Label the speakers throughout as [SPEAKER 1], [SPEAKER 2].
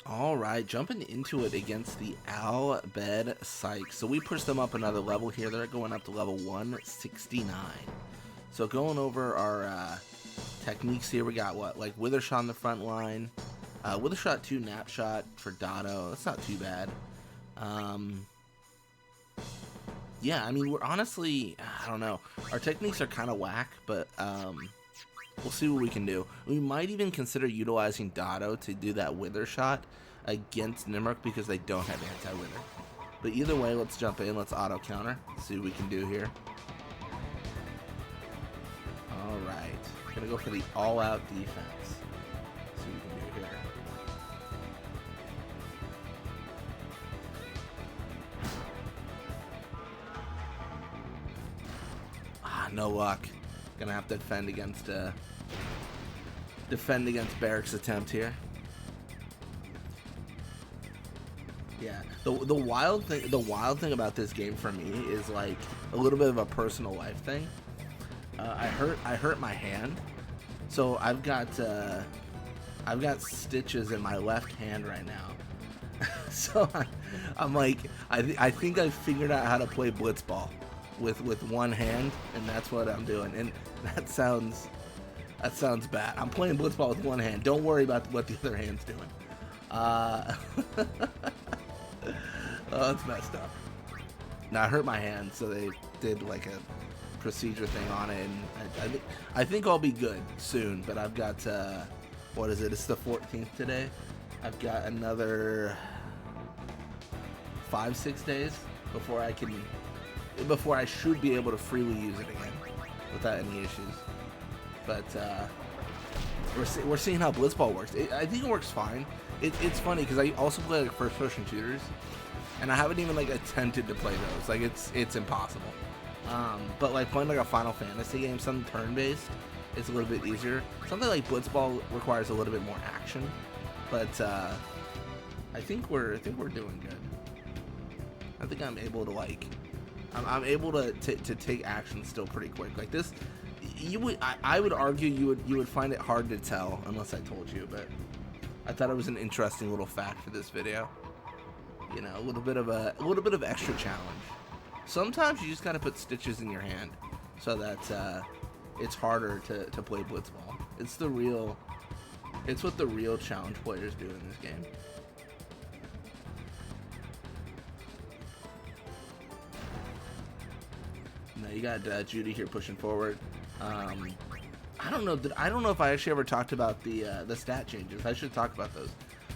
[SPEAKER 1] Alright, jumping into it against the Bhed Psyches. So we pushed them up another level here. They're going up to level 169. So going over our techniques here, we got what? Like Wither Shot on the front line. Wither Shot 2, Nap Shot for Dotto. That's not too bad. Yeah, I mean, we're honestly, I don't know. Our techniques are kind of whack, but we'll see what we can do. We might even consider utilizing Dotto to do that Wither Shot against Nimrock because they don't have anti-Wither. But either way, let's jump in. Let's auto counter. See what we can do here. Alright. Gonna go for the all-out defense. See what we can do here. No luck. Gonna have to defend against Barrack's attempt here. Yeah, the wild thing about this game for me is like a little bit of a personal life thing. I hurt my hand, so I've got stitches in my left hand right now. So I'm like, I think I've figured out how to play Blitzball with one hand, and that's what I'm doing. And that sounds bad. I'm playing Blitzball with one hand. Don't worry about what the other hand's doing. Oh, it's messed up. Now I hurt my hand, so they did like a procedure thing on it, and I think I'll be good soon. But I've got what is it? It's the 14th today. I've got another 5-6 days before I should be able to freely use it again without any issues. But we're seeing how Blitzball works. I think it works fine. It's funny because I also play like first-person shooters, and I haven't even like attempted to play those. Like it's impossible. But like playing like a Final Fantasy game, something turn-based, it's a little bit easier. Something like Blitzball requires a little bit more action, but I think we're doing good. I think I'm able to like. I'm able to take action still pretty quick. Like this, I would argue you would find it hard to tell unless I told you. But I thought it was an interesting little fact for this video. You know, a little bit of extra challenge. Sometimes you just gotta put stitches in your hand so that it's harder to play Blitzball. It's what the real challenge players do in this game. No, you got Judy here pushing forward. I don't know if I actually ever talked about the stat changes. I should talk about those.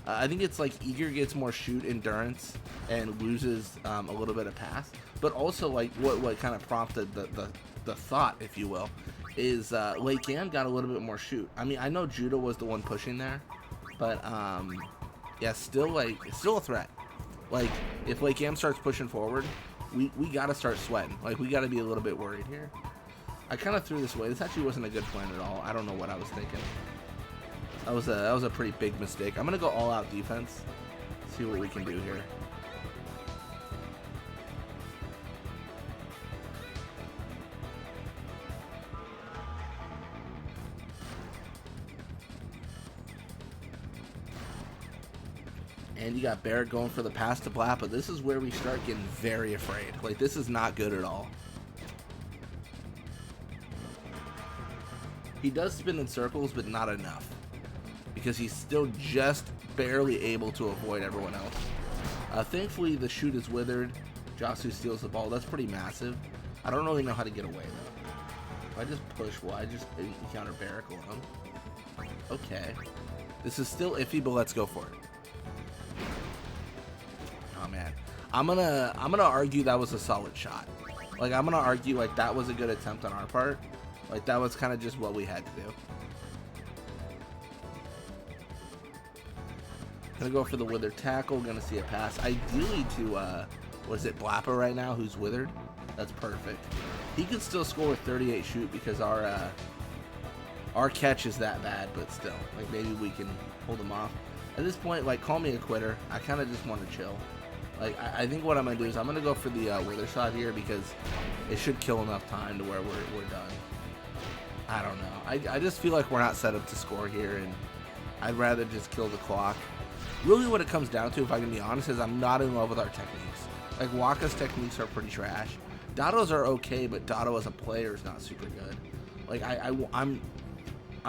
[SPEAKER 1] I think it's like Eager gets more shoot endurance and loses a little bit of pass, but also like what kind of prompted the thought, if you will, is Lake Yam got a little bit more shoot. I mean, I know Judah was the one pushing there, but yeah, still a threat. Like if Lake Yam starts pushing forward, we gotta start sweating. Like we gotta be a little bit worried here. I kind of threw this away. This actually wasn't a good plan at all. I don't know what I was thinking. That was a pretty big mistake. I'm gonna go all out defense. See what we can do here. And you got Barrett going for the pass to Blat, but this is where we start getting very afraid. Like, this is not good at all. He does spin in circles, but not enough. Because he's still just barely able to avoid everyone else. Thankfully, the shoot is withered. Josu steals the ball. That's pretty massive. I don't really know how to get away, though. If I just push, will I just encounter Barrett alone? Okay. This is still iffy, but let's go for it. Oh man, I'm gonna argue that was a solid shot. Like I'm gonna argue like that was a good attempt on our part. Like that was kind of just what we had to do. Gonna go for the withered tackle. Gonna see a pass. Ideally to what is it, Blappa right now, who's withered. That's perfect. He could still score with 38 shoot because our catch is that bad, but still, like maybe we can hold him off. At this point, like call me a quitter. I kind of just want to chill. Like, I think what I'm going to do is I'm going to go for the Wither Shot here because it should kill enough time to where we're done. I don't know. I just feel like we're not set up to score here, and I'd rather just kill the clock Really what it comes down to, if I can be honest, is I'm not in love with our techniques. Like, Waka's techniques are pretty trash. Dotto's are okay, but Dotto as a player is not super good. Like, I'm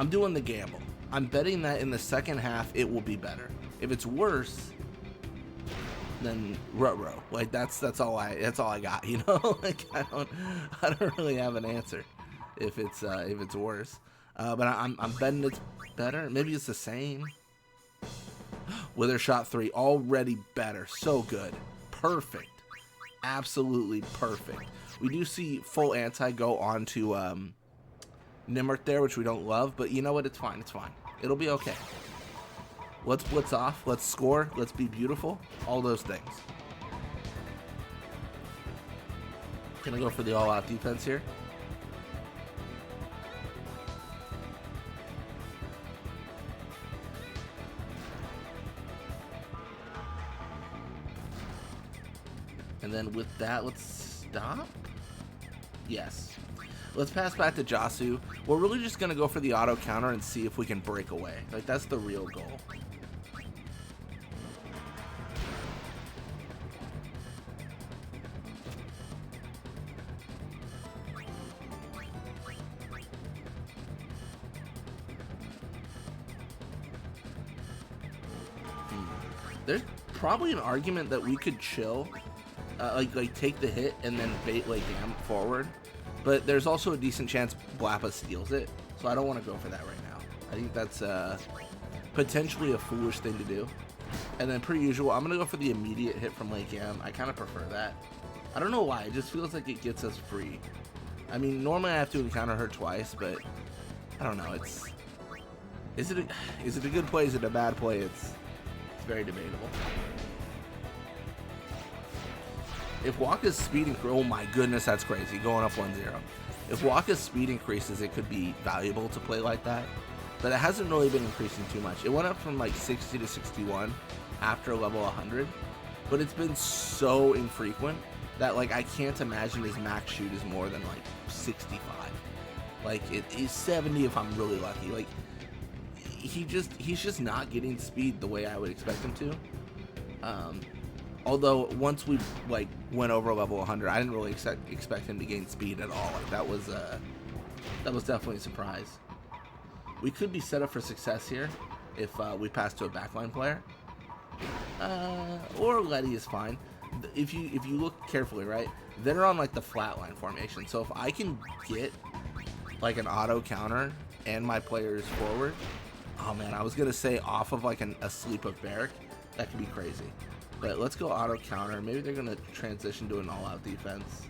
[SPEAKER 1] doing the gamble. I'm betting that in the second half it will be better. If it's worse, then ruh-roh. Like, that's all I got, you know? Like, I don't really have an answer if it's worse. But I'm betting it's better. Maybe it's the same. Wither shot 3, already better. So good. Perfect. Absolutely perfect. We do see full anti go on to Nimert there, which we don't love, but you know what? It's fine. It's fine. It'll be okay. Let's blitz off. Let's score. Let's be beautiful. All those things. Gonna go for the all-out defense here. And then with that, let's stop. Yes. Let's pass back to Jasu. We're really just going to go for the auto counter and see if we can break away. Like, that's the real goal. There's probably an argument that we could chill. Like take the hit and then bait like Gam forward, but there's also a decent chance Blappa steals it, so I don't want to go for that right now. I think that's potentially a foolish thing to do. And then per usual, I'm gonna go for the immediate hit from Lake Yam. I kind of prefer that. I don't know why, it just feels like it gets us free. I mean, normally I have to encounter her twice, but I don't know. Is it a good play? Is it a bad play? It's very debatable. If Waka's speed oh my goodness, that's crazy, going up 1-0. If Waka's speed increases, it could be valuable to play like that, but it hasn't really been increasing too much. It went up from like 60 to 61 after level 100, but it's been so infrequent that like I can't imagine his max shoot is more than like 65. Like it is 70 if I'm really lucky. Like he's just not getting speed the way I would expect him to. Although once we like went over level 100, I didn't really expect him to gain speed at all. Like that was definitely a surprise. We could be set up for success here if we pass to a backline player, or Letty is fine. If you look carefully, right, they're on like the flatline formation. So if I can get like an auto counter and my player is forward, oh man, I was gonna say off of like a sleep of Barrack, that could be crazy. But let's go auto counter. Maybe they're gonna transition to an all-out defense.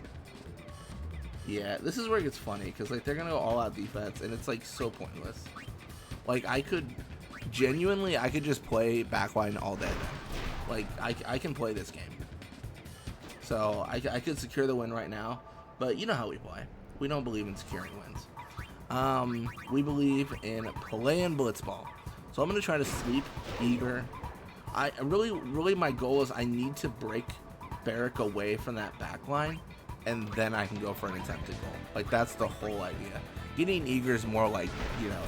[SPEAKER 1] Yeah, this is where it gets funny because like they're gonna go all-out defense and it's like so pointless. Like I could just play backline all day then. Like I can play this game. So I could secure the win right now, but you know how we play. We don't believe in securing wins. We believe in playing Blitzball. So I'm gonna try to sleep Eager. I really my goal is I need to break Barrack away from that back line, and then I can go for an attempted goal. Like that's the whole idea. Getting Eager is more like, you know,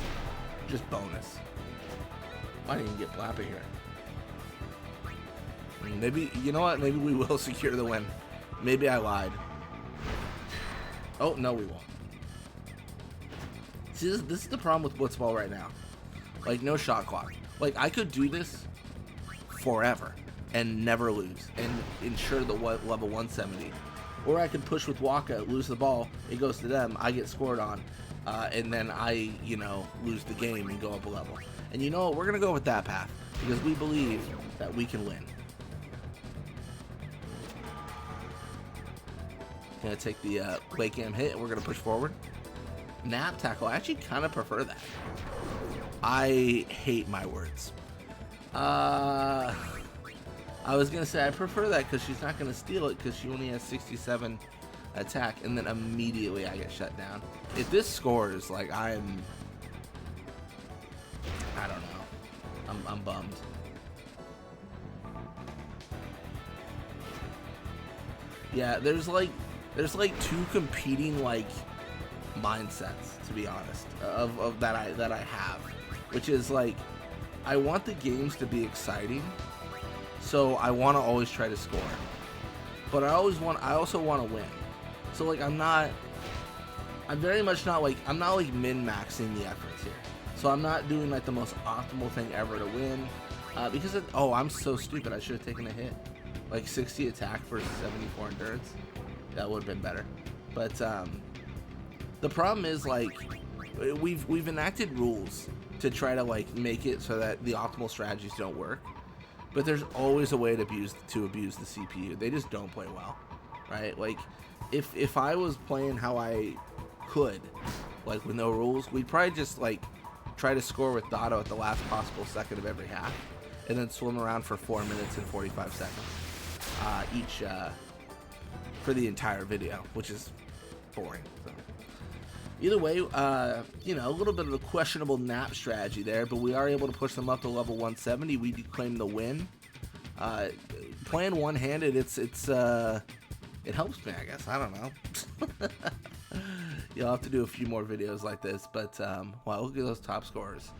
[SPEAKER 1] just bonus. I didn't even get Blappa here. Maybe, you know what? Maybe we will secure the win. Maybe I lied. Oh no, we won't. See, this is the problem with Blitzball right now. Like no shot clock. Like I could do this forever and never lose and ensure the level 170, or I could push with Waka, lose the ball, it goes to them, I get scored on, and then I, you know, lose the game and go up a level. And you know what, we're gonna go with that path because we believe that we can win. Gonna take the late game hit and we're gonna push forward. Nap tackle, I actually kind of prefer that. I hate my words. I was gonna say I prefer that because she's not gonna steal it because she only has 67 attack, and then immediately I get shut down. If this scores, like I don't know, I'm bummed. Yeah, there's like two competing like mindsets, to be honest, of that I have, which is like I want the games to be exciting, so I want to always try to score. But I also want to win. So like I'm very much not like, I'm not like min-maxing the efforts here. So I'm not doing like the most optimal thing ever to win. Because I'm so stupid. I should have taken a hit. Like 60 attack versus 74 endurance. That would have been better. But the problem is, like, we've enacted rules to try to like make it so that the optimal strategies don't work. But there's always a way to abuse the CPU. They just don't play well, right? Like, if I was playing how I could, like with no rules, we'd probably just like try to score with Dotto at the last possible second of every half, and then swim around for 4 minutes and 45 seconds each for the entire video, which is boring. So. Either way, you know, a little bit of a questionable nap strategy there, but we are able to push them up to level 170. We do claim the win. Playing one-handed, it helps me, I guess. I don't know. You'll have to do a few more videos like this, but wow, look at those top scorers.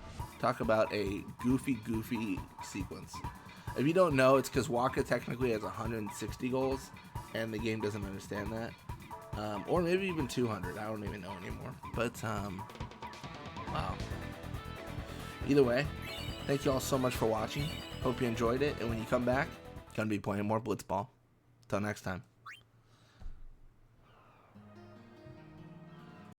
[SPEAKER 1] Talk about a goofy sequence. If you don't know, it's because Waka technically has 160 goals, and the game doesn't understand that. Or maybe even 200. I don't even know anymore. But, wow. Either way, thank you all so much for watching. Hope you enjoyed it. And when you come back, gonna be playing more Blitzball. Till next time.